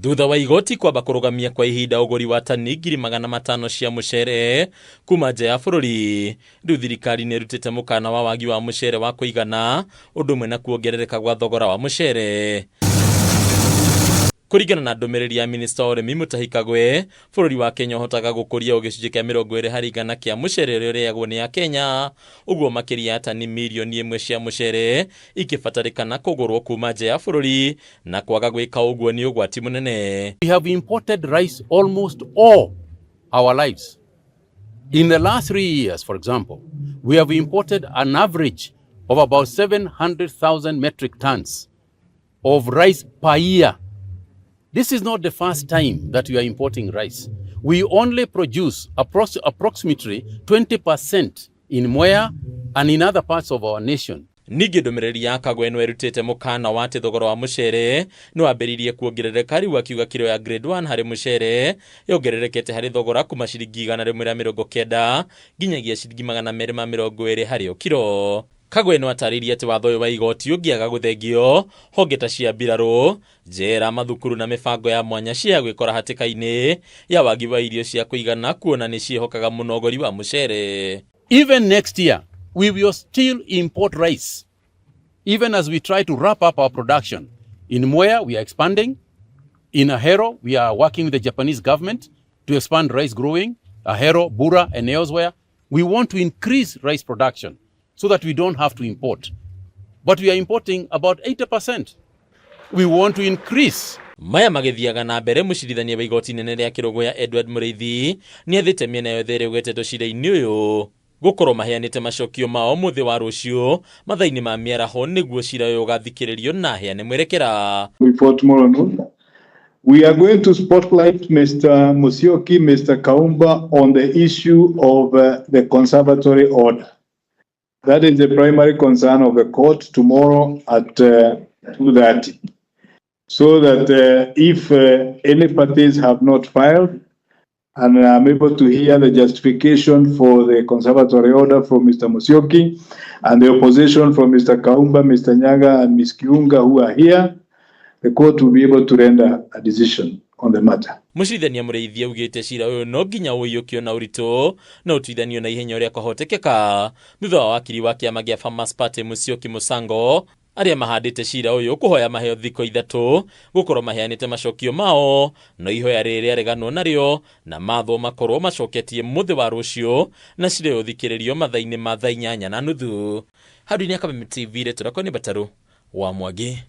Thutha wa igoti kwamba kurugamia kwa ihinda uguri wa tani 500,000 cia muceere kuma nja ya bururi, riu thirikari ni rutite mukana wa wagi wa muceere wa kuigana undu mwe na kuongerereka gwa thogora wa muceere. Kuringana na ndumiriri ya minista URIMI MUTAHI Kagwe, bururi wa Kenya hotaga gukuria gicunji kia 20% kia muceere uria ureagwo ni ya Kenya, uguo makiria tani milioni 1 cia muceere ikibatarikana kugurwo kuma nja ya bururi na kwaga gwika uguo ni ugwati munene. We have imported rice almost all our lives. In the last 3 years, for example, we have imported an average of about 700,000 metric tons of rice per year. This is not the first time that we are importing rice. We only produce approximately 20% in MUCERE and in other parts of our nation. Ningi ndumiriri ya Kagwe no erutite mukana wa thogora wa muceere no ambiririe kuongerereka riu akiuga kilo ya grade 1 hari muceere yongererekete hari thogora kuma ciringi 190 nginyagia ciringi 220 hari o kilo. Kagwe no ataririe ati watho wa igoti ungiaga guthengio honge ta cia mbiraru, njera, mathukuru na mibango ya mwanya cia gwikora hatikaini ya wagi wa irio cia kuigana kuona ni cihokaga muno gori wa muceere. Even next year we will still import rice, even as we try to wrap up our production. In MUCERE we are expanding. In Ahero we are working with the Japanese government to expand rice growing. Ahero, Bura and elsewhere. We want to increase rice production so that we don't have to import. But we are importing about 80%. We want to increase. Maya magithiaga na mbere mucirithania wa igoti nene ria kirogo ya Edward Muriithi ni athite miena yothe ri gwetetwo cira-ini uyu gukorwo maheanite macokio mao muthi wa rucio mathaini ma miaraho niguo cira uyu ugathikiririo na heane mwerekera. We are going to spotlight Mr. Musyoki, Mr. Kaumba on the issue of the conservatory order. That is the primary concern of the court tomorrow at 2:30. So that if any parties have not filed, and I'm able to hear the justification for the conservatory order from Mr. Musyoki and the opposition from Mr. Kaumba, Mr. Nyaga and Ms. Kiunga who are here, the court will be able to render a decision on the matter. Mucirithania Muriithi augite cira uyu no nginya uyukio na uritu no tuithanio na ihenya uria kwahotekeka thutha wa wakiri wa kiama gia Farmers Party Musyoki Musango aria mahandite cira uyu kuhoya maheo thiko 3 gukorwo maheanite macokio mao no ihoya riri areganwo nario na matho makorwo macoketie muthi wa rucio na cire uthikiririo mathaini ma 8:30 handũ-inĩ ya KUGUMIRWO TV tũrakoni bataru wa Mwagi.